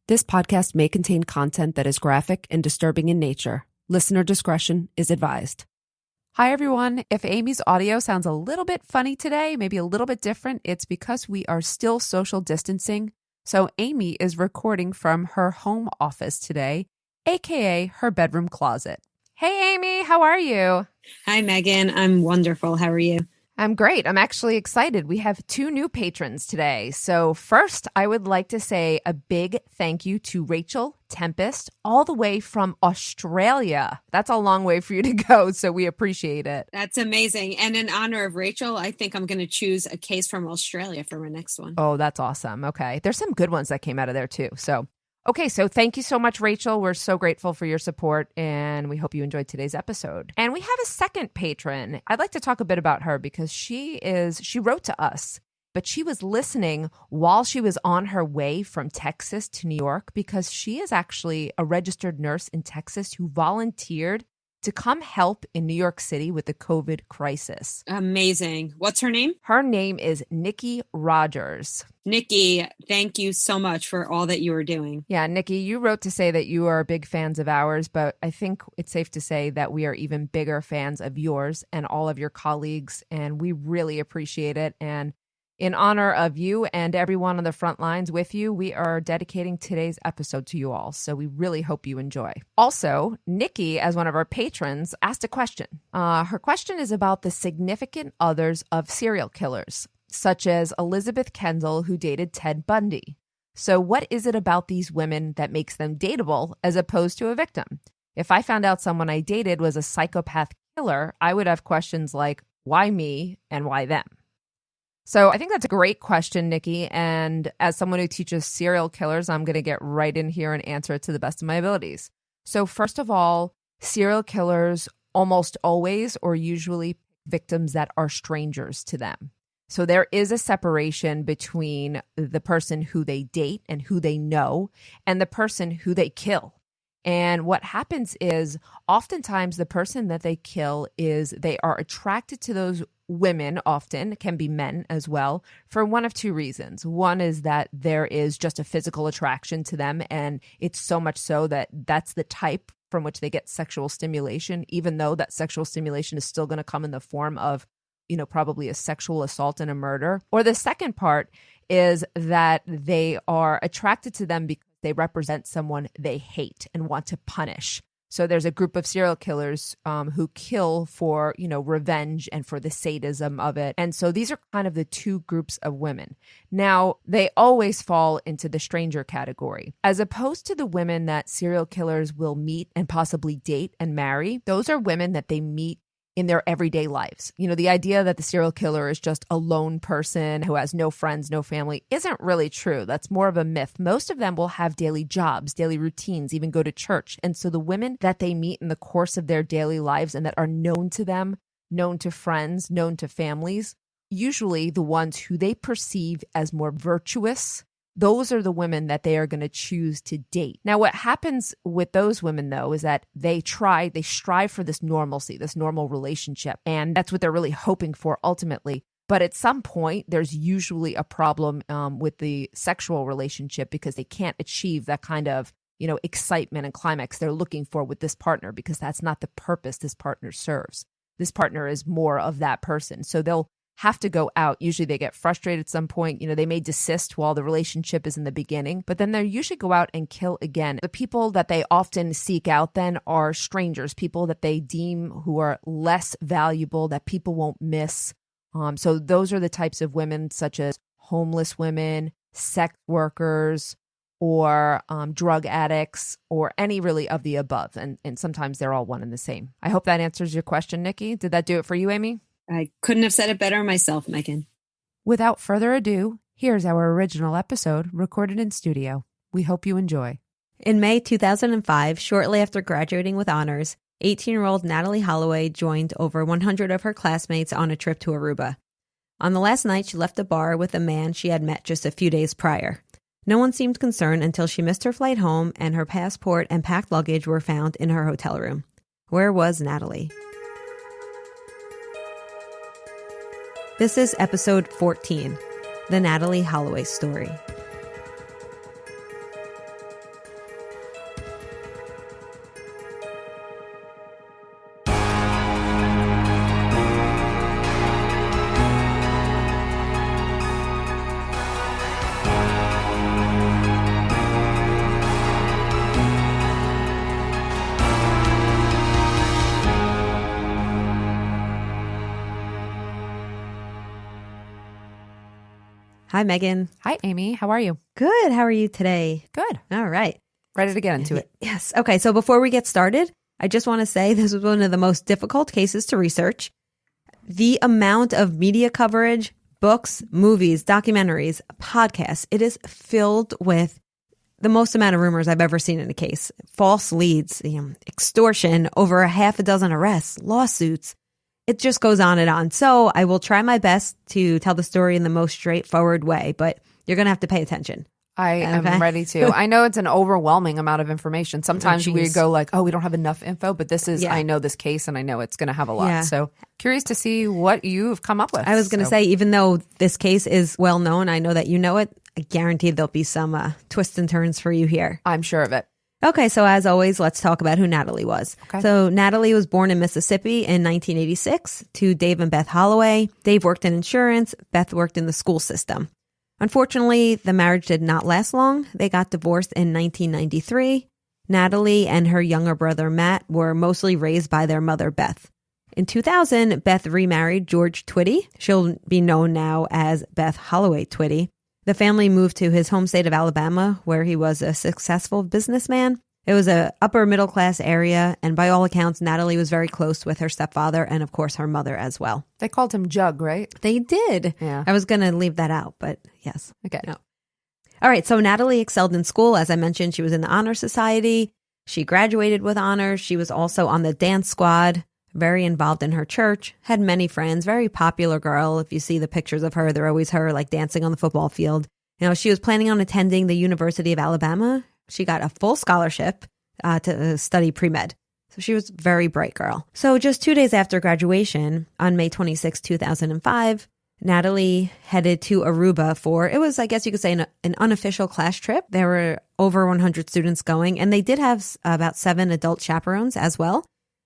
This podcast may contain content that is graphic and disturbing in nature. Listener discretion is advised. Hi, everyone. If Amy's audio sounds a little bit funny today, maybe a little bit different, it's because we are still social distancing. So Amy is recording from her home office today, aka her bedroom closet. Hey, Amy, how are you? Hi, Megan. I'm wonderful. How are you? I'm great. I'm actually excited. We have 2 new patrons today. So first, I would like to say a big thank you to Rachel Tempest, all the way from Australia. That's a long way for you to go, so we appreciate it. That's amazing. And in honor of Rachel, I think I'm going to choose a case from Australia for my next one. Oh, that's awesome. Okay. There's some good ones that came out of there too. So thank you so much, Rachel. We're so grateful for your support, and we hope you enjoyed today's episode. And we have a second patron. I'd like to talk a bit about her because she wrote to us, but she was listening while she was on her way from Texas to New York because she is actually a registered nurse in Texas who volunteered to come help in New York City with the COVID crisis. Amazing. What's her name? Her name is Nikki Rogers. Nikki, thank you so much for all that you are doing. Yeah, Nikki, you wrote to say that you are big fans of ours, but I think it's safe to say that we are even bigger fans of yours and all of your colleagues, and we really appreciate it. And in honor of you and everyone on the front lines with you, we are dedicating today's episode to you all. So we really hope you enjoy. Also, Nikki, as one of our patrons, asked a question. Her question is about the significant others of serial killers, such as Elizabeth Kendall, who dated Ted Bundy. So what is it about these women that makes them dateable as opposed to a victim? If I found out someone I dated was a psychopath killer, I would have questions like, why me and why them? So I think that's a great question, Nikki. And as someone who teaches serial killers, I'm going to get right in here and answer it to the best of my abilities. So first of all, serial killers almost always or usually victims that are strangers to them. So there is a separation between the person who they date and who they know and the person who they kill. And what happens is oftentimes the person that they kill is they are attracted to those women, often can be men as well, for one of 2 reasons. One is that there is just a physical attraction to them, and it's so much so that that's the type from which they get sexual stimulation, even though that sexual stimulation is still going to come in the form of, probably a sexual assault and a murder. Or the second part is that they are attracted to them because they represent someone they hate and want to punish. So there's a group of serial killers who kill for, revenge and for the sadism of it. And so these are kind of the 2 groups of women. Now, they always fall into the stranger category. As opposed to the women that serial killers will meet and possibly date and marry, those are women that they meet in their everyday lives. The idea that the serial killer is just a lone person who has no friends, no family isn't really true. That's more of a myth. Most of them will have daily jobs, daily routines, even go to church. And so the women that they meet in the course of their daily lives and that are known to them, known to friends, known to families, usually the ones who they perceive as more virtuous, those are the women that they are going to choose to date. Now, what happens with those women, though, is that they strive for this normalcy, this normal relationship. And that's what they're really hoping for ultimately. But at some point, there's usually a problem with the sexual relationship because they can't achieve that kind of, excitement and climax they're looking for with this partner because that's not the purpose this partner serves. This partner is more of that person. So they'll have to go out. Usually they get frustrated at some point. They may desist while the relationship is in the beginning, but then they usually go out and kill again. The people that they often seek out then are strangers, people that they deem who are less valuable, that people won't miss. So those are the types of women such as homeless women, sex workers, or drug addicts, or any really of the above. And sometimes they're all one and the same. I hope that answers your question, Nikki. Did that do it for you, Amy? I couldn't have said it better myself, Megan. Without further ado, here's our original episode recorded in studio. We hope you enjoy. In May 2005, shortly after graduating with honors, 18-year-old Natalee Holloway joined over 100 of her classmates on a trip to Aruba. On the last night, she left the bar with a man she had met just a few days prior. No one seemed concerned until she missed her flight home and her passport and packed luggage were found in her hotel room. Where was Natalee? This is episode 14, The Natalee Holloway Story. Hi, Megan. Hi, Amy. How are you? Good. How are you today? Good. All right. Ready to get into it. Yes. Okay. So before we get started, I just want to say this was one of the most difficult cases to research. The amount of media coverage, books, movies, documentaries, podcasts, it is filled with the most amount of rumors I've ever seen in a case. False leads, extortion, over a half a dozen arrests, lawsuits. It just goes on and on. So I will try my best to tell the story in the most straightforward way, but you're going to have to pay attention. I am ready to. I know it's an overwhelming amount of information. Sometimes we go like, oh, we don't have enough info, but this is, I know this case and I know it's going to have a lot. Yeah. So curious to see what you've come up with. I was going to say, even though this case is well known, I know that you know it. I guarantee there'll be some twists and turns for you here. I'm sure of it. Okay, so as always, let's talk about who Natalee was. Okay. So Natalee was born in Mississippi in 1986 to Dave and Beth Holloway. Dave worked in insurance. Beth worked in the school system. Unfortunately, the marriage did not last long. They got divorced in 1993. Natalee and her younger brother, Matt, were mostly raised by their mother, Beth. In 2000, Beth remarried George Twitty. She'll be known now as Beth Holloway Twitty. The family moved to his home state of Alabama, where he was a successful businessman. It was a upper middle class area, and by all accounts, Natalee was very close with her stepfather and, of course, her mother as well. They called him Jug, right? They did. Yeah. I was going to leave that out, but yes. Okay. No. All right. So Natalee excelled in school. As I mentioned, she was in the Honor Society. She graduated with honors. She was also on the dance squad, very involved in her church, had many friends, very popular girl. If you see the pictures of her, they're always her like dancing on the football field. She was planning on attending the University of Alabama. She got a full scholarship to study pre-med. So she was a very bright girl. So just 2 days after graduation, on May 26, 2005, Natalee headed to Aruba for, it was, I guess you could say, an unofficial class trip. There were over 100 students going, and they did have about 7 adult chaperones as well.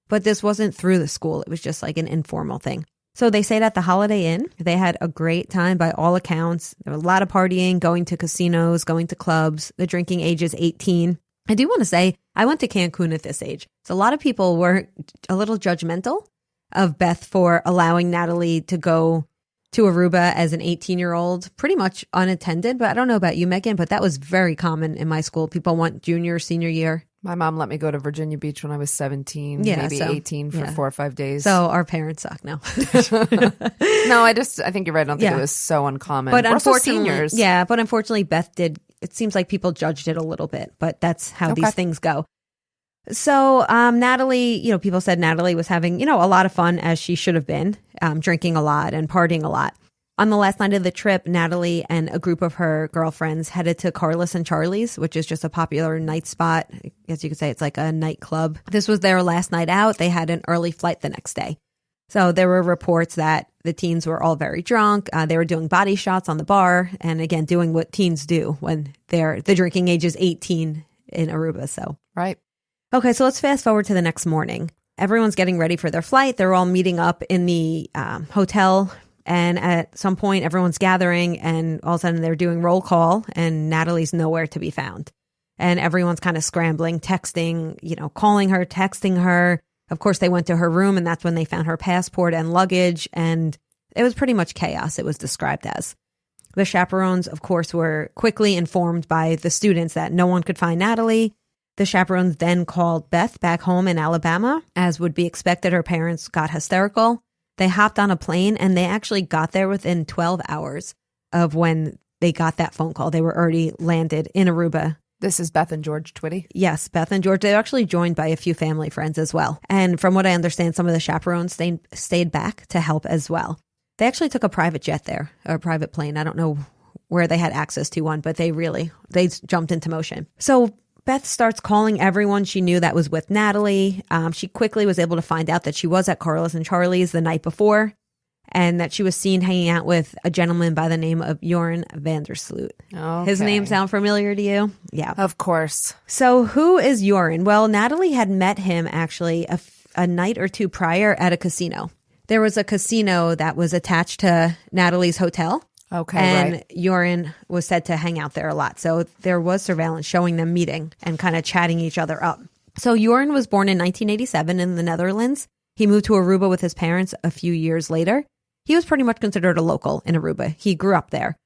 But this wasn't through the school. It was just like an informal thing. So they stayed at the Holiday Inn. They had a great time by all accounts. There was a lot of partying, going to casinos, going to clubs. The drinking age is 18. I do want to say, I went to Cancun at this age. So a lot of people were a little judgmental of Beth for allowing Natalee to go to Aruba as an 18-year-old, pretty much unattended. But I don't know about you, Megan, but that was very common in my school. People went junior, senior year. My mom let me go to Virginia Beach when I was 17, maybe 18 for 4 or 5 days. So our parents suck now. No, I think you're right. I don't think it was so uncommon. But we're unfortunately, seniors. yeah, but unfortunately Beth did. It seems like people judged it a little bit, but that's how these things go. So Natalee, people said Natalee was having, a lot of fun, as she should have been, drinking a lot and partying a lot. On the last night of the trip, Natalee and a group of her girlfriends headed to Carlos and Charlie's, which is just a popular night spot. I guess you could say it's like a nightclub. This was their last night out. They had an early flight the next day. So there were reports that the teens were all very drunk. They were doing body shots on the bar. And again, doing what teens do when the drinking age is 18 in Aruba. So, right. Okay, so let's fast forward to the next morning. Everyone's getting ready for their flight. They're all meeting up in the hotel. And at some point, everyone's gathering, and all of a sudden they're doing roll call, and Natalee's nowhere to be found. And everyone's kind of scrambling, texting, calling her, texting her. Of course, they went to her room, and that's when they found her passport and luggage. And it was pretty much chaos, it was described as. The chaperones, of course, were quickly informed by the students that no one could find Natalee. The chaperones then called Beth back home in Alabama. As would be expected, her parents got hysterical. They hopped on a plane, and they actually got there within 12 hours of when they got that phone call. They were already landed in Aruba. This is Beth and George Twitty? Yes, Beth and George. They were actually joined by a few family friends as well. And from what I understand, some of the chaperones stayed back to help as well. They actually took a private jet there, or a private plane. I don't know where they had access to one, but they jumped into motion. So Beth starts calling everyone she knew that was with Natalee. She quickly was able to find out that she was at Carlos and Charlie's the night before, and that she was seen hanging out with a gentleman by the name of Joran Vandersloot. Okay. His name sound familiar to you? Yeah. Of course. So who is Joran? Well, Natalee had met him actually a night or two prior at a casino. There was a casino that was attached to Natalee's hotel. Okay, and right. Joran was said to hang out there a lot. So there was surveillance showing them meeting and kind of chatting each other up. So Joran was born in 1987 in the Netherlands. He moved to Aruba with his parents a few years later. He was pretty much considered a local in Aruba. He grew up there.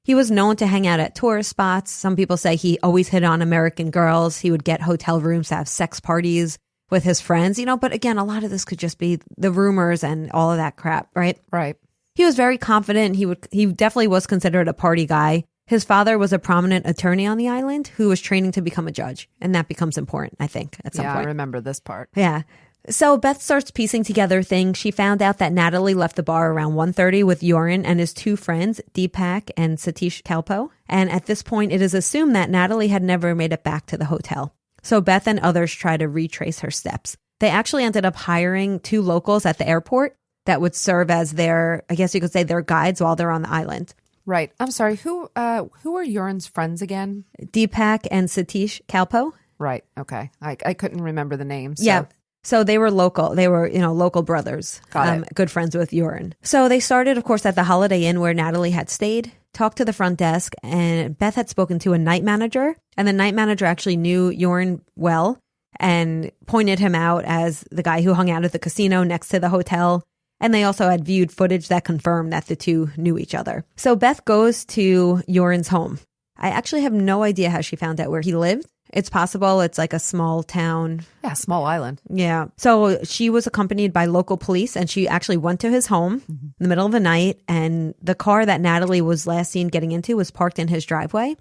He was known to hang out at tourist spots. Some people say he always hit on American girls. He would get hotel rooms to have sex parties with his friends, but again, a lot of this could just be the rumors and all of that crap, right? Right. He was very confident. He definitely was considered a party guy. His father was a prominent attorney on the island who was training to become a judge. And that becomes important, I think, at some point. Yeah, I remember this part. Yeah. So Beth starts piecing together things. She found out that Natalee left the bar around 1:30 with Joran and his two friends, Deepak and Satish Kalpo. And at this point, it is assumed that Natalee had never made it back to the hotel. So Beth and others try to retrace her steps. They actually ended up hiring 2 locals at the airport that would serve as their, I guess you could say, their guides while they're on the island. Right. I'm sorry. Who are Joran's friends again? Deepak and Satish Kalpo. Right. Okay. I couldn't remember the names. So. Yeah. So they were local. They were, local brothers. Got it. Good friends with Joran. So they started, of course, at the Holiday Inn where Natalee had stayed, talked to the front desk, and Beth had spoken to a night manager. And the night manager actually knew Joran well and pointed him out as the guy who hung out at the casino next to the hotel. And they also had viewed footage that confirmed that the two knew each other. So Beth goes to Joran's home. I actually have no idea how she found out where he lived. It's possible it's like a small town. Yeah, small island. Yeah. So she was accompanied by local police and she actually went to his home in the middle of the night. And the car that Natalee was last seen getting into was parked in his driveway.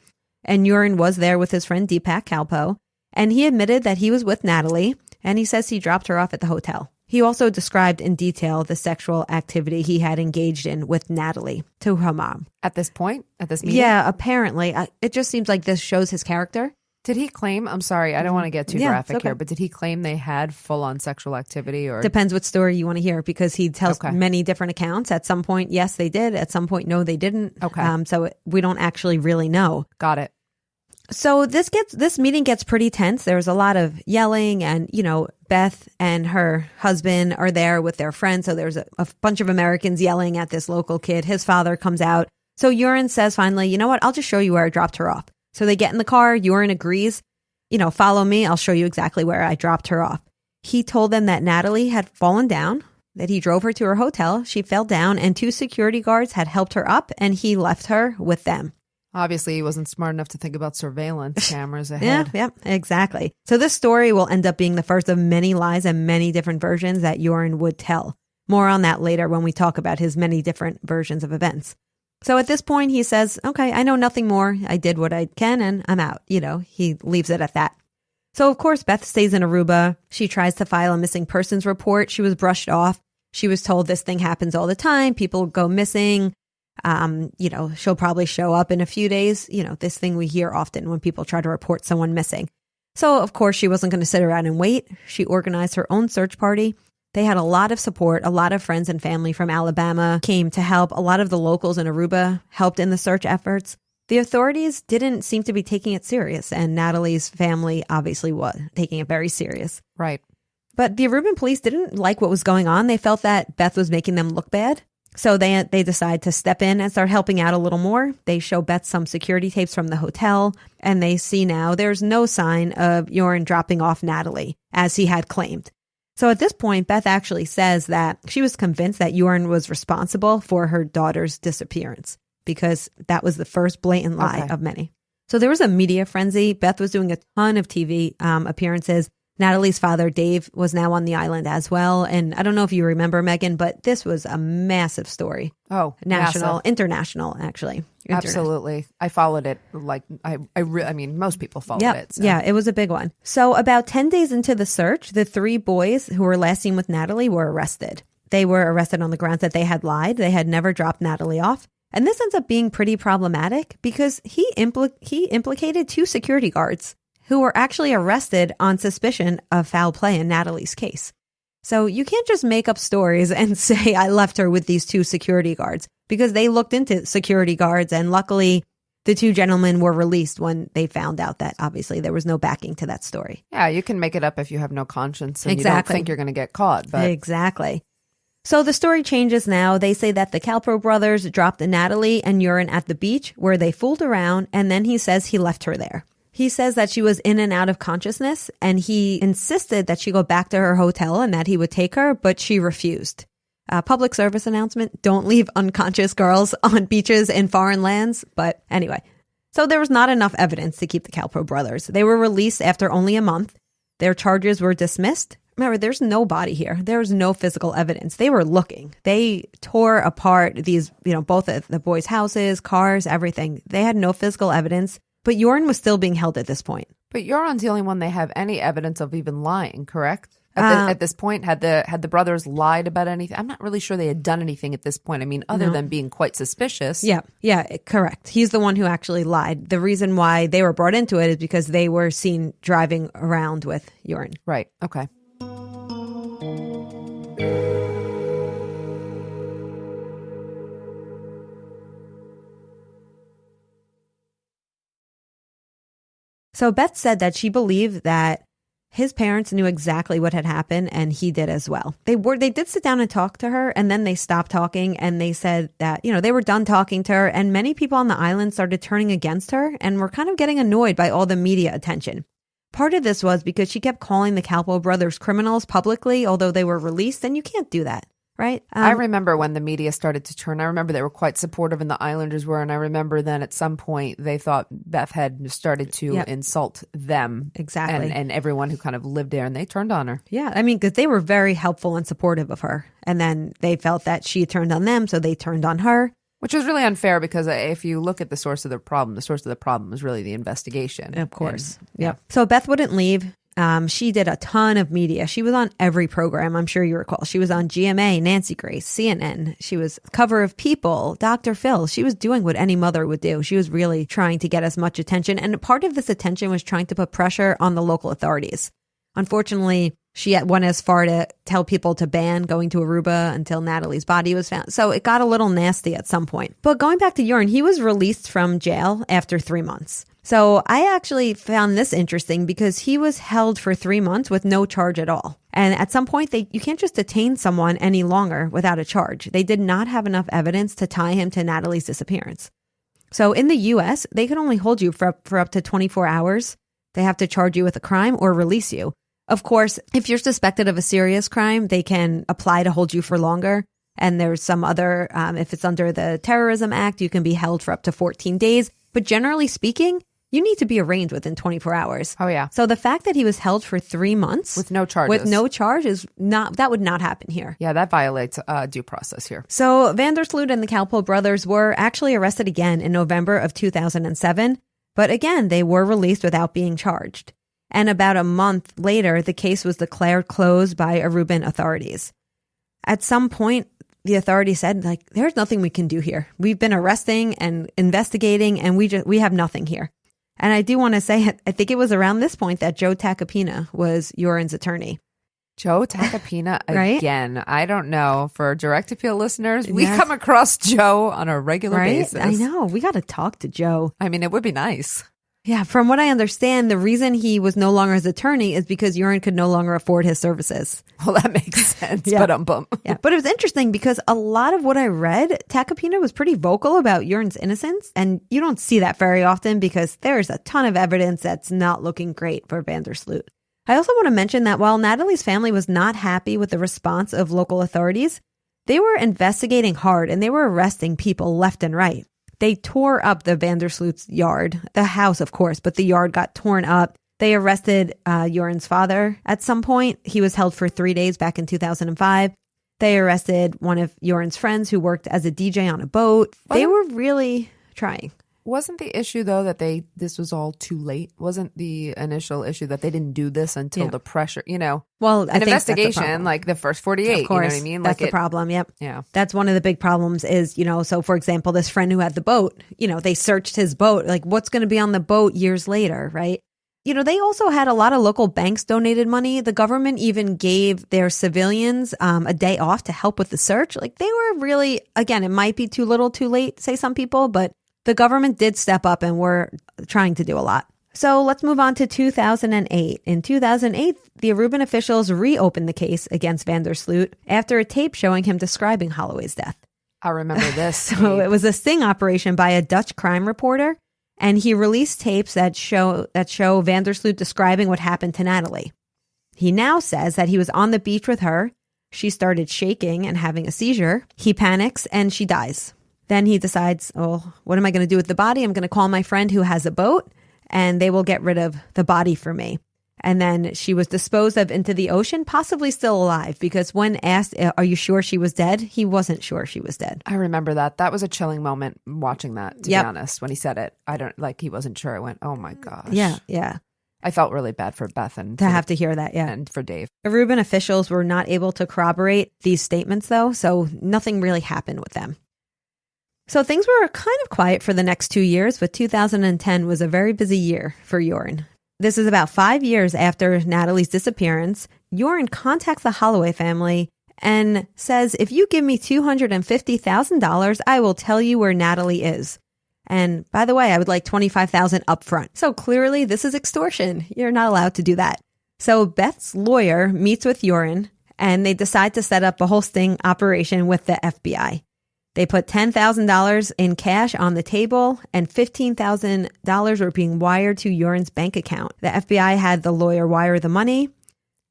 And Joran was there with his friend Deepak Kalpo. And he admitted that he was with Natalee and he says he dropped her off at the hotel. He also described in detail the sexual activity he had engaged in with Natalee to her mom. At this point? At this meeting? Yeah, apparently. It just seems like this shows his character. Did he claim, I'm sorry, I don't want to get too graphic okay. here, but did he claim they had full-on sexual activity? Or Depends what story you want to hear because he tells many different accounts. At some point, yes, they did. At some point, no, they didn't. Okay. So we don't actually really know. Got it. So this meeting gets pretty tense. There's a lot of yelling and, Beth and her husband are there with their friends. So there's a bunch of Americans yelling at this local kid. His father comes out. So Joran says finally, you know what? I'll just show you where I dropped her off. So they get in the car. Joran agrees, follow me. I'll show you exactly where I dropped her off. He told them that Natalee had fallen down, that he drove her to her hotel. She fell down and 2 security guards had helped her up and he left her with them. Obviously, he wasn't smart enough to think about surveillance cameras ahead. Yeah, exactly. So this story will end up being the first of many lies and many different versions that Joran would tell. More on that later when we talk about his many different versions of events. So at this point, he says, okay, I know nothing more. I did what I can and I'm out. He leaves it at that. So of course, Beth stays in Aruba. She tries to file a missing persons report. She was brushed off. She was told this thing happens all the time. People go missing. She'll probably show up in a few days. This thing we hear often when people try to report someone missing. So, of course, she wasn't going to sit around and wait. She organized her own search party. They had a lot of support. A lot of friends and family from Alabama came to help. A lot of the locals in Aruba helped in the search efforts. The authorities didn't seem to be taking it serious, and Natalee's family obviously was taking it very serious. Right. But the Aruban police didn't like what was going on. They felt that Beth was making them look bad. So they decide to step in and start helping out a little more. They show Beth some security tapes from the hotel, and they see now there's no sign of Joran dropping off Natalee, as he had claimed. So at this point, Beth actually says that she was convinced that Joran was responsible for her daughter's disappearance, because that was the first blatant lie of many. So there was a media frenzy. Beth was doing a ton of TV appearances. Natalee's father, Dave, was now on the island as well. And I don't know if you remember, Megan, but this was a massive story. Oh, national, massive. International, actually. Absolutely. I followed it like, I mean, most people followed it. So. Yeah, it was a big one. So about 10 days into the search, the 3 boys who were last seen with Natalee were arrested. They were arrested on the grounds that they had lied. They had never dropped Natalee off. And this ends up being pretty problematic because he implicated 2 security guards who were actually arrested on suspicion of foul play in Natalee's case. So you can't just make up stories and say, I left her with these 2 security guards, because they looked into security guards, and luckily the 2 gentlemen were released when they found out that obviously there was no backing to that story. Yeah, you can make it up if you have no conscience and you don't think you're going to get caught. But Exactly. So the story changes now. They say that the Kalpo brothers dropped Natalee and Joran at the beach where they fooled around, and then he says he left her there. He says that she was in and out of consciousness, and he insisted that she go back to her hotel and that he would take her, but she refused. Public service announcement, don't leave unconscious girls on beaches in foreign lands. But anyway, so there was not enough evidence to keep the Calpro brothers. They were released after only a month. Their charges were dismissed. Remember, there's no body here. There was no physical evidence. They were looking. They tore apart these, both the boys' houses, cars, everything. They had no physical evidence, but Jorn was still being held at this point. But Jorn's the only one they have any evidence of even lying, correct? At this point, had the brothers lied about anything? I'm not really sure they had done anything at this point. I mean, other than being quite suspicious. Yeah, correct. He's the one who actually lied. The reason why they were brought into it is because they were seen driving around with Jorn. Right. Okay. So Beth said that she believed that his parents knew exactly what had happened, and he did as well. They did sit down and talk to her, and then they stopped talking, and they said that, they were done talking to her, and many people on the island started turning against her and were kind of getting annoyed by all the media attention. Part of this was because she kept calling the Calpro brothers criminals publicly, although they were released, and you can't do that. Right. I remember when the media started to turn. I remember they were quite supportive, and the Islanders were. And I remember then at some point they thought Beth had started to insult them. Exactly. And everyone who kind of lived there, and they turned on her. Yeah. I mean, because they were very helpful and supportive of her. And then they felt that she turned on them, so they turned on her. Which was really unfair because if you look at the source of the problem is really the investigation. Of course. Yep. So Beth wouldn't leave. She did a ton of media. She was on every program, I'm sure you recall. She was on GMA, Nancy Grace, CNN. She was cover of People, Dr. Phil. She was doing what any mother would do. She was really trying to get as much attention. And part of this attention was trying to put pressure on the local authorities. Unfortunately, she went as far to tell people to ban going to Aruba until Natalee's body was found. So it got a little nasty at some point. But going back to Jorn, he was released from jail after 3 months. So I actually found this interesting because he was held for 3 months with no charge at all. And at some point, you can't just detain someone any longer without a charge. They did not have enough evidence to tie him to Natalee's disappearance. So in the U.S., they can only hold you for up to 24 hours. They have to charge you with a crime or release you. Of course, if you're suspected of a serious crime, they can apply to hold you for longer. And there's some other, if it's under the Terrorism Act, you can be held for up to 14 days. But generally speaking, you need to be arraigned within 24 hours. Oh, yeah. So the fact that he was held for 3 months with no charges, that would not happen here. Yeah, that violates due process here. So Vandersloot and the Calpro brothers were actually arrested again in November of 2007. But again, they were released without being charged. And about a month later, the case was declared closed by Aruban authorities. At some point, the authorities said, there's nothing we can do here. We've been arresting and investigating, and we have nothing here. And I do want to say, I think it was around this point that Joe Tacopina was Jorn's attorney. Joe Tacopina right? Again. I don't know. For direct appeal listeners, we come across Joe on a regular basis. I know. We got to talk to Joe. I mean, it would be nice. Yeah, from what I understand, the reason he was no longer his attorney is because Jorn could no longer afford his services. Well, that makes sense. Yeah. But Yeah, but it was interesting because a lot of what I read, Tacopina was pretty vocal about Jorn's innocence. And you don't see that very often because there's a ton of evidence that's not looking great for Vandersloot. I also want to mention that while Natalee's family was not happy with the response of local authorities, they were investigating hard and they were arresting people left and right. They tore up the Vandersloot's yard, the house, of course, but the yard got torn up. They arrested Jorn's father at some point. He was held for 3 days back in 2005. They arrested one of Jorn's friends who worked as a DJ on a boat. They were really trying. Wasn't the issue, though, that this was all too late? Wasn't the initial issue that they didn't do this until the pressure, Well, an investigation, like the first 48, of course, you know what I mean? That's the problem, yep. Yeah. That's one of the big problems is, so for example, this friend who had the boat, they searched his boat, like what's going to be on the boat years later, right? They also had a lot of local banks donated money. The government even gave their civilians a day off to help with the search. Like they were really, again, it might be too little, too late, say some people, but the government did step up and were trying to do a lot. So let's move on to 2008. In 2008, the Aruban officials reopened the case against Vandersloot after a tape showing him describing Holloway's death. I remember this. So it was a sting operation by a Dutch crime reporter, and he released tapes that show Vandersloot describing what happened to Natalee. He now says that he was on the beach with her. she started shaking and having a seizure. He panics and she dies. Then he decides, oh, what am I going to do with the body? I'm going to call my friend who has a boat and they will get rid of the body for me. And then she was disposed of into the ocean, possibly still alive, because when asked, are you sure she was dead? He wasn't sure she was dead. I remember that. That was a chilling moment watching that, to be honest. When he said it, he wasn't sure. I went, oh my gosh. Yeah. I felt really bad for Beth and to have to hear that, and for Dave. Aruban officials were not able to corroborate these statements, though, so nothing really happened with them. So things were kind of quiet for the next 2 years, but 2010 was a very busy year for Joran. This is about 5 years after Natalee's disappearance. Joran contacts the Holloway family and says, if you give me $250,000, I will tell you where Natalee is. And by the way, I would like $25,000 up front. So clearly this is extortion. You're not allowed to do that. So Beth's lawyer meets with Joran and they decide to set up a whole sting operation with the FBI. They put $10,000 in cash on the table and $15,000 were being wired to Joran's bank account. The FBI had the lawyer wire the money,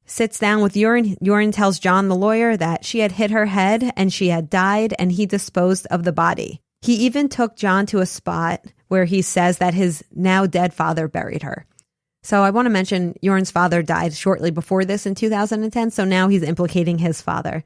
sits down with Joran. Joran tells John, the lawyer, that she had hit her head and she had died and he disposed of the body. He even took John to a spot where he says that his now dead father buried her. So I want to mention Joran's father died shortly before this in 2010. So now he's implicating his father.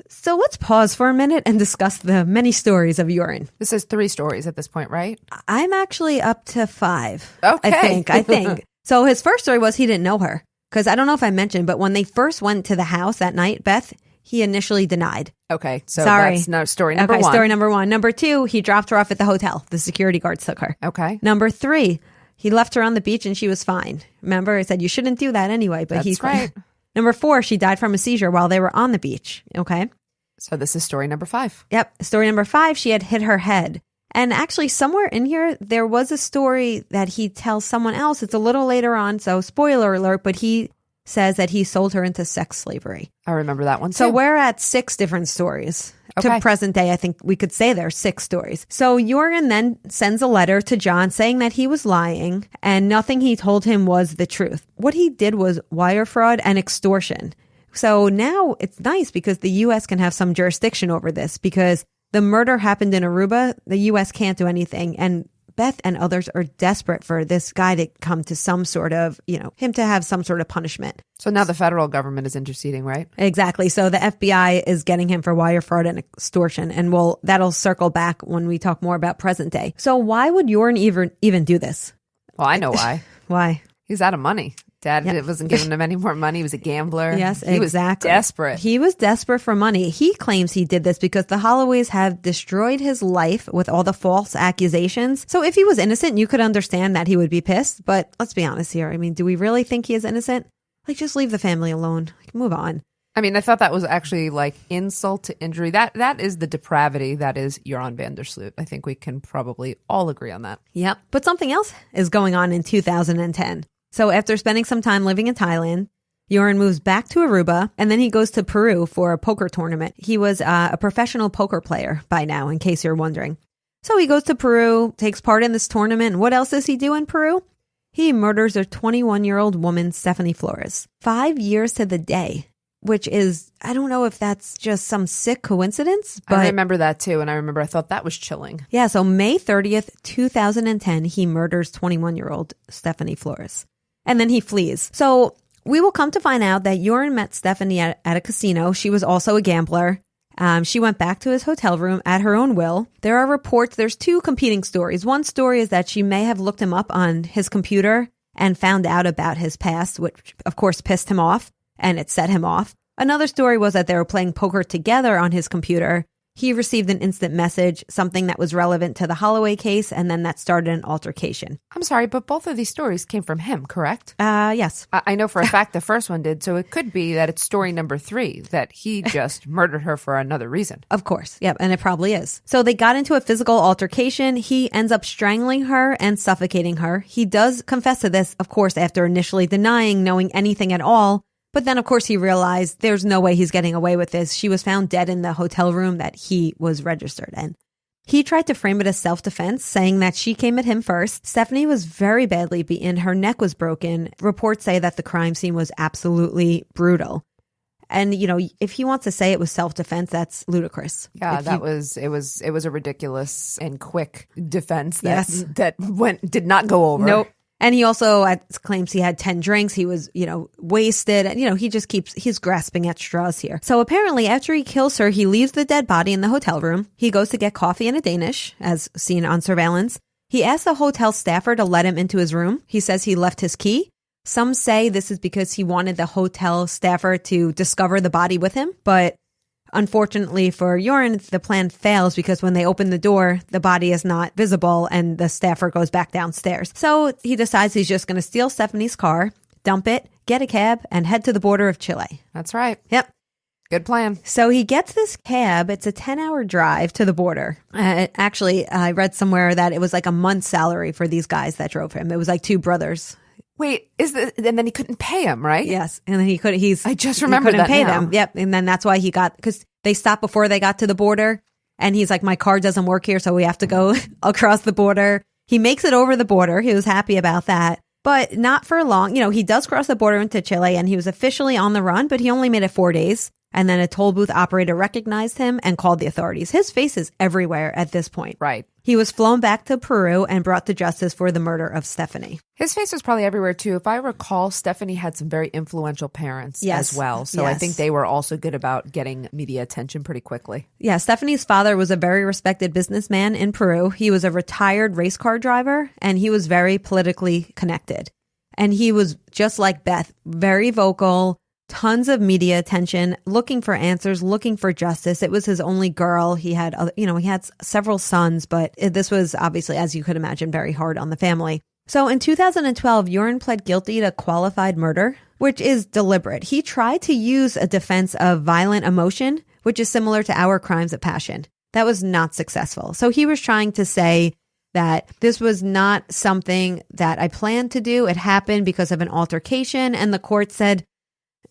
So let's pause for a minute and discuss the many stories of Joran. This is 3 stories at this point, right? I'm actually up to 5. Okay. I think. So his first story was he didn't know her. Because I don't know if I mentioned, but when they first went to the house that night, Beth, he initially denied. Okay. So Sorry. that's no story number 1. Okay, story number 1. Number 2, he dropped her off at the hotel. The security guards took her. Okay. Number 3, he left her on the beach and she was fine. Remember, I said you shouldn't do that anyway, but That's right. Number 4, she died from a seizure while they were on the beach. Okay. So this is story number 5. Yep. Story number 5, she had hit her head. And actually somewhere in here, there was a story that he tells someone else. It's a little later on, so spoiler alert, but he says that he sold her into sex slavery. I remember that one too. So we're at 6 different stories. Okay. To present day, I think we could say there are 6 stories. So Joran then sends a letter to John saying that he was lying and nothing he told him was the truth. What he did was wire fraud and extortion. So now it's nice because the U.S. can have some jurisdiction over this because the murder happened in Aruba. The U.S. can't do anything. And Beth and others are desperate for this guy to come to some sort of, him to have some sort of punishment. So now the federal government is interceding, right? Exactly. So the FBI is getting him for wire fraud and extortion. And that'll circle back when we talk more about present day. So why would Joran even do this? Well, I know why. Why? He's out of money. Dad wasn't giving him any more money. He was a gambler. Yes, he exactly. Was desperate. He was desperate for money. He claims he did this because the Holloways have destroyed his life with all the false accusations. So if he was innocent, you could understand that he would be pissed. But let's be honest here. I mean, do we really think he is innocent? Just leave the family alone. Move on. I mean, I thought that was actually insult to injury. That is the depravity that is Joran van der Sloot. I think we can probably all agree on that. Yep. But something else is going on in 2010. So after spending some time living in Thailand, Joran moves back to Aruba and then he goes to Peru for a poker tournament. He was a professional poker player by now, in case you're wondering. So he goes to Peru, takes part in this tournament. What else does he do in Peru? He murders a 21-year-old woman, Stephanie Flores. 5 years to the day, which is, I don't know if that's just some sick coincidence, but I remember that too. And I thought that was chilling. Yeah. So May 30th, 2010, he murders 21-year-old Stephanie Flores. And then he flees. So we will come to find out that Joran met Stephanie at a casino. She was also a gambler. She went back to his hotel room at her own will. There are reports, there's 2 competing stories. One story is that she may have looked him up on his computer and found out about his past, which of course pissed him off and it set him off. Another story was that they were playing poker together on his computer. He received an instant message, something that was relevant to the Holloway case, and then that started an altercation. I'm sorry, but both of these stories came from him, correct? Yes. I know for a fact the first one did, so it could be that it's story number 3, that he just murdered her for another reason. Of course. Yep, and it probably is. So they got into a physical altercation. He ends up strangling her and suffocating her. He does confess to this, of course, after initially denying knowing anything at all. But then, of course, he realized there's no way he's getting away with this. She was found dead in the hotel room that he was registered in. He tried to frame it as self-defense, saying that she came at him first. Stephanie was very badly beaten. Her neck was broken. Reports say that the crime scene was absolutely brutal. And, if he wants to say it was self-defense, that's ludicrous. Yeah, it was a ridiculous and quick defense that did not go over. Nope. And he also claims he had 10 drinks. He was, wasted. And, he's grasping at straws here. So apparently after he kills her, he leaves the dead body in the hotel room. He goes to get coffee and a Danish, as seen on surveillance. He asks the hotel staffer to let him into his room. He says he left his key. Some say this is because he wanted the hotel staffer to discover the body with him. But unfortunately for Joran, the plan fails because when they open the door, the body is not visible and the staffer goes back downstairs. So he decides he's just going to steal Stephanie's car, dump it, get a cab, and head to the border of Chile. That's right. Yep. Good plan. So he gets this cab. It's a 10-hour drive to the border. Actually, I read somewhere that it was like a month's salary for these guys that drove him. It was like two brothers. Wait, and then he couldn't pay him, right? Yes, and then I just remembered that pay now. them. Yep, and then that's why because they stopped before they got to the border, and he's like, my card doesn't work here, so we have to go across the border. He makes it over the border. He was happy about that, but not for long. He does cross the border into Chile, and he was officially on the run, but he only made it 4 days. And then a toll booth operator recognized him and called the authorities. His face is everywhere at this point. Right. He was flown back to Peru and brought to justice for the murder of Stephanie. His face was probably everywhere, too. If I recall, Stephanie had some very influential parents as well. So I think they were also good about getting media attention pretty quickly. Yeah, Stephanie's father was a very respected businessman in Peru. He was a retired race car driver, and he was very politically connected. And he was just like Beth, very vocal, tons of media attention, looking for answers, looking for justice. It was his only girl. He had, he had several sons, but this was obviously, as you could imagine, very hard on the family. So in 2012, Joran pled guilty to qualified murder, which is deliberate. He tried to use a defense of violent emotion, which is similar to our crimes of passion. That was not successful. So he was trying to say that this was not something that I planned to do. It happened because of an altercation. And the court said,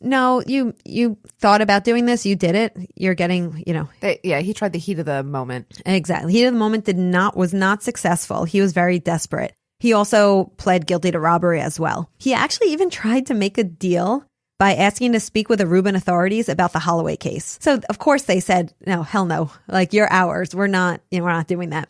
no, you thought about doing this. You did it. You're getting, he tried the heat of the moment. Exactly. Heat of the moment was not successful. He was very desperate. He also pled guilty to robbery as well. He actually even tried to make a deal by asking to speak with Aruban authorities about the Holloway case. So of course they said, no, hell no. Like, you're ours. We're not doing that.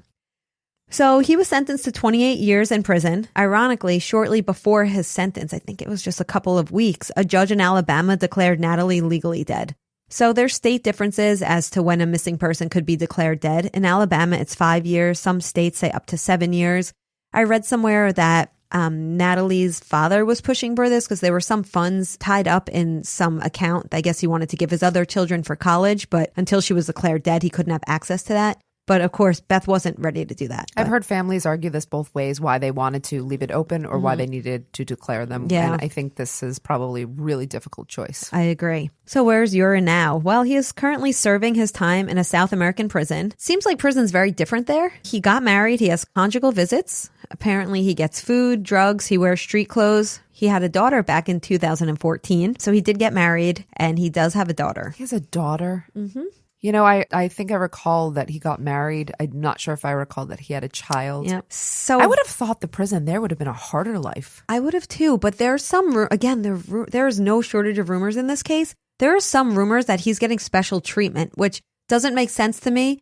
So he was sentenced to 28 years in prison. Ironically, shortly before his sentence, I think it was just a couple of weeks, a judge in Alabama declared Natalee legally dead. So there's state differences as to when a missing person could be declared dead. In Alabama, it's 5 years. Some states say up to 7 years. I read somewhere that Natalee's father was pushing for this because there were some funds tied up in some account. I guess he wanted to give his other children for college, but until she was declared dead, he couldn't have access to that. But of course, Beth wasn't ready to do that. I've heard families argue this both ways, why they wanted to leave it open or why they needed to declare them. Yeah. And I think this is probably a really difficult choice. I agree. So where's Joran now? Well, he is currently serving his time in a South American prison. Seems like prison's very different there. He got married. He has conjugal visits. Apparently, he gets food, drugs. He wears street clothes. He had a daughter back in 2014. So he did get married, and he does have a daughter. He has a daughter? Mm-hmm. I think I recall that he got married. I'm not sure if I recall that he had a child. Yeah. So I would have thought the prison there would have been a harder life. I would have too, but there's some, again, there is no shortage of rumors in this case. There are some rumors that he's getting special treatment, which doesn't make sense to me.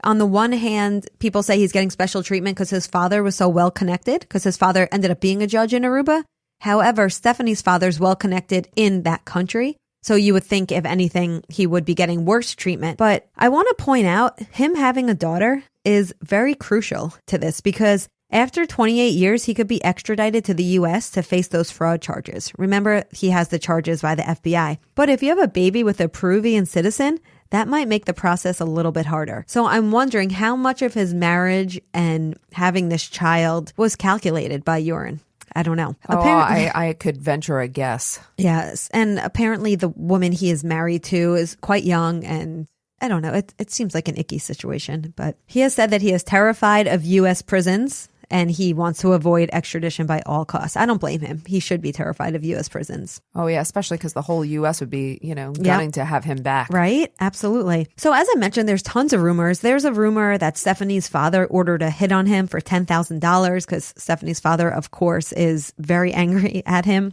On the one hand, people say he's getting special treatment because his father was so well connected, because his father ended up being a judge in Aruba. However, Stephanie's father's well connected in that country. So you would think, if anything, he would be getting worse treatment. But I want to point out, him having a daughter is very crucial to this because after 28 years, he could be extradited to the U.S. to face those fraud charges. Remember, he has the charges by the FBI. But if you have a baby with a Peruvian citizen, that might make the process a little bit harder. So I'm wondering how much of his marriage and having this child was calculated by Joran. I don't know. I could venture a guess. Yes. And apparently the woman he is married to is quite young, and I don't know. It seems like an icky situation, but he has said that he is terrified of U.S. prisons and he wants to avoid extradition by all costs. I don't blame him. He should be terrified of U.S. prisons. Oh, yeah, especially because the whole U.S. would be, gunning to have him back. Right? Absolutely. So as I mentioned, there's tons of rumors. There's a rumor that Stephanie's father ordered a hit on him for $10,000 because Stephanie's father, of course, is very angry at him.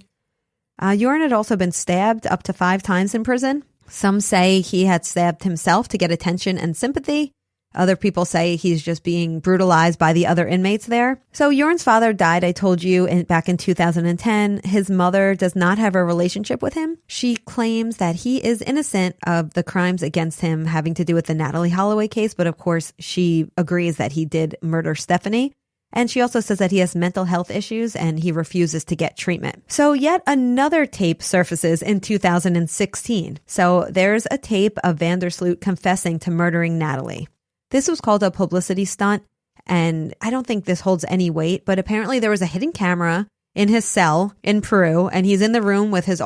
Joran had also been stabbed up to 5 times in prison. Some say he had stabbed himself to get attention and sympathy. Other people say he's just being brutalized by the other inmates there. So Jorn's father died, I told you, back in 2010. His mother does not have a relationship with him. She claims that he is innocent of the crimes against him having to do with the Natalee Holloway case. But of course, she agrees that he did murder Stephanie. And she also says that he has mental health issues and he refuses to get treatment. So yet another tape surfaces in 2016. So there's a tape of Vandersloot confessing to murdering Natalee. This was called a publicity stunt, and I don't think this holds any weight, but apparently there was a hidden camera in his cell in Peru, and he's in the room with his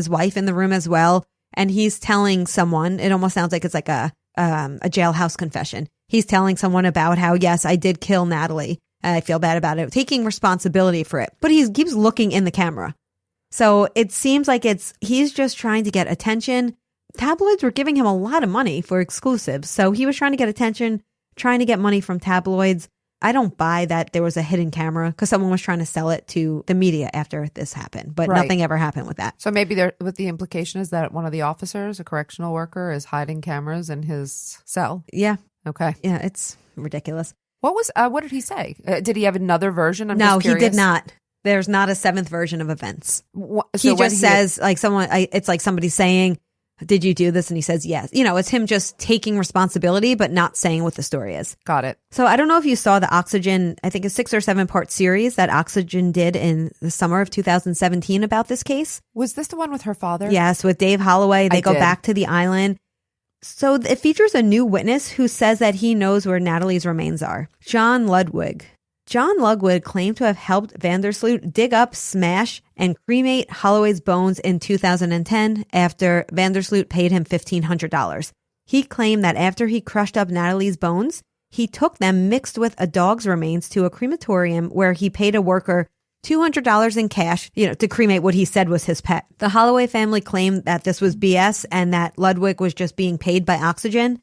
wife in the room as well, and he's telling someone, it almost sounds like it's like a jailhouse confession. He's telling someone about how, yes, I did kill Natalee. I feel bad about it, taking responsibility for it, but he keeps looking in the camera. So it seems like he's just trying to get attention. Tabloids were giving him a lot of money for exclusives. So he was trying to get attention, trying to get money from tabloids. I don't buy that there was a hidden camera because someone was trying to sell it to the media after this happened. But nothing ever happened with that. So maybe what the implication is that one of the officers, a correctional worker, is hiding cameras in his cell. Yeah. Okay. Yeah, it's ridiculous. What did he say? Did he have another version? No, he did not. There's not a seventh version of events. He just says, like it's like somebody saying, did you do this? And he says, yes. It's him just taking responsibility, but not saying what the story is. Got it. So I don't know if you saw the Oxygen, I think a 6 or 7 part series that Oxygen did in the summer of 2017 about this case. Was this the one with her father? Yes, with Dave Holloway. They go back to the island. So it features a new witness who says that he knows where Natalee's remains are. John Ludwig. John Ludwig claimed to have helped Vandersloot dig up, smash, and cremate Holloway's bones in 2010 after Vandersloot paid him $1,500. He claimed that after he crushed up Natalee's bones, he took them mixed with a dog's remains to a crematorium where he paid a worker $200 in cash, to cremate what he said was his pet. The Holloway family claimed that this was BS and that Ludwig was just being paid by Oxygen.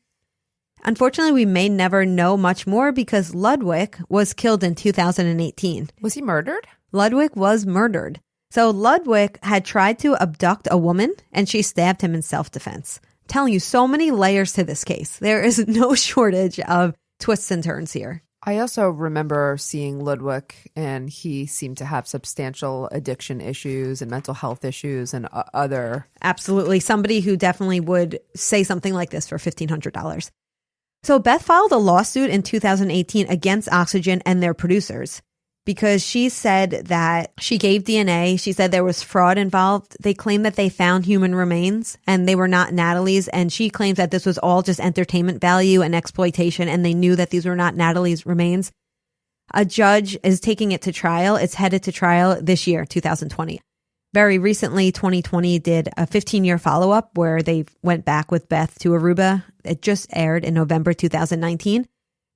Unfortunately, we may never know much more because Ludwig was killed in 2018. Was he murdered? Ludwig was murdered. So Ludwig had tried to abduct a woman and she stabbed him in self-defense. I'm telling you, so many layers to this case. There is no shortage of twists and turns here. I also remember seeing Ludwig, and he seemed to have substantial addiction issues and mental health issues and other... Absolutely. Somebody who definitely would say something like this for $1,500. So Beth filed a lawsuit in 2018 against Oxygen and their producers because she said that she gave DNA. She said there was fraud involved. They claimed that they found human remains and they were not Natalee's. And she claims that this was all just entertainment value and exploitation. And they knew that these were not Natalee's remains. A judge is taking it to trial. It's headed to trial this year, 2020. Very recently, 2020 did a 15-year follow-up where they went back with Beth to Aruba. It just aired in November 2019.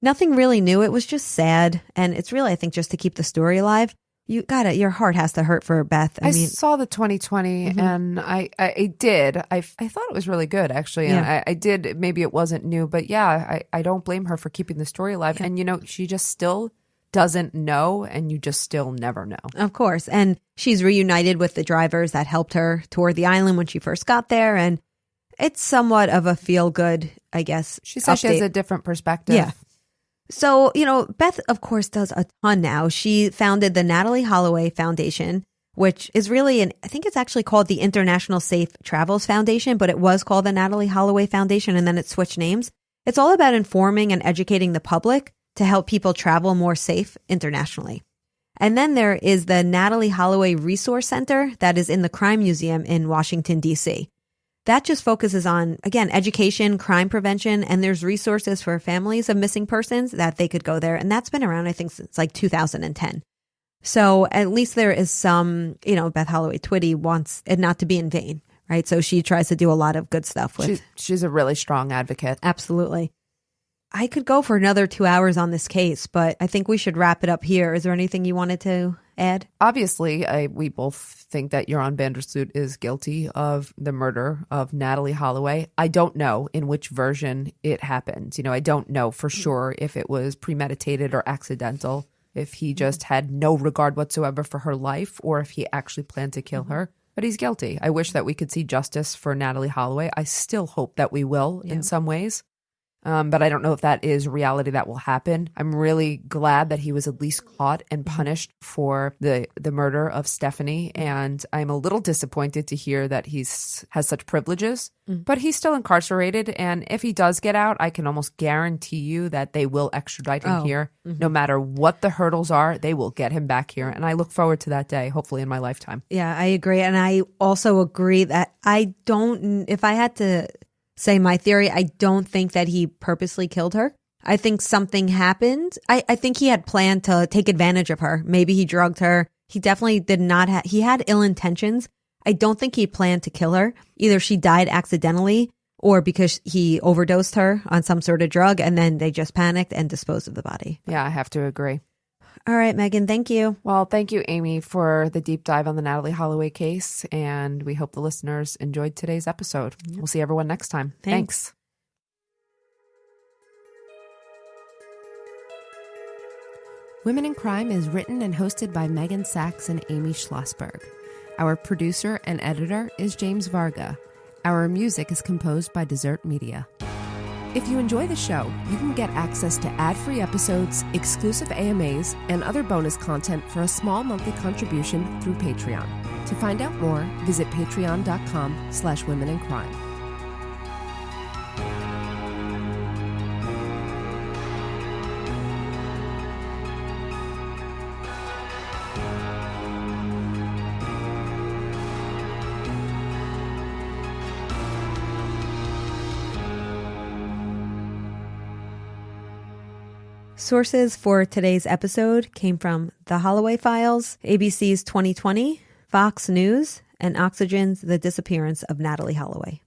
Nothing really new. It was just sad. And it's really, I think, just to keep the story alive. You got it. Your heart has to hurt for Beth. I saw the 2020 and I did. I thought it was really good, actually. And I did. Maybe it wasn't new, but yeah, I don't blame her for keeping the story alive. Yeah. And, she just still doesn't know, and you just still never know. Of course. And she's reunited with the drivers that helped her tour the island when she first got there. And it's somewhat of a feel-good, I guess. She says she has a different perspective. Yeah. So, Beth, of course, does a ton now. She founded the Natalee Holloway Foundation, which is really I think it's actually called the International Safe Travels Foundation, but it was called the Natalee Holloway Foundation, and then it switched names. It's all about informing and educating the public to help people travel more safe internationally. And then there is the Natalee Holloway Resource Center that is in the Crime Museum in Washington, D.C. That just focuses on, again, education, crime prevention, and there's resources for families of missing persons that they could go there. And that's been around, I think, since like 2010. So at least there is some, Beth Holloway Twitty wants it not to be in vain, right? So she tries to do a lot of good stuff with. She's a really strong advocate. Absolutely. I could go for another 2 hours on this case, but I think we should wrap it up here. Is there anything you wanted to add? Obviously, we both think that Joran Vandersloot is guilty of the murder of Natalee Holloway. I don't know in which version it happened. I don't know for sure if it was premeditated or accidental, if he just had no regard whatsoever for her life, or if he actually planned to kill her. But he's guilty. I wish that we could see justice for Natalee Holloway. I still hope that we will in some ways. But I don't know if that is reality that will happen. I'm really glad that he was at least caught and punished for the murder of Stephanie. And I'm a little disappointed to hear that has such privileges, but he's still incarcerated. And if he does get out, I can almost guarantee you that they will extradite him here. No matter what the hurdles are, they will get him back here. And I look forward to that day, hopefully in my lifetime. Yeah, I agree. And I also agree that if I had to say my theory, I don't think that he purposely killed her. I think something happened. I think he had planned to take advantage of her. Maybe he drugged her. He definitely did not he had ill intentions. I don't think he planned to kill her. Either she died accidentally or because he overdosed her on some sort of drug and then they just panicked and disposed of the body. Yeah, I have to agree. All right, Megan, thank you. Well, thank you, Amy, for the deep dive on the Natalee Holloway case. And we hope the listeners enjoyed today's episode. Yep. We'll see everyone next time. Thanks. Women in Crime is written and hosted by Megan Sachs and Amy Schlossberg. Our producer and editor is James Varga. Our music is composed by Desert Media. If you enjoy the show, you can get access to ad-free episodes, exclusive AMAs, and other bonus content for a small monthly contribution through Patreon. To find out more, visit patreon.com/womenincrime. Sources for today's episode came from The Holloway Files, ABC's 2020, Fox News, and Oxygen's The Disappearance of Natalee Holloway.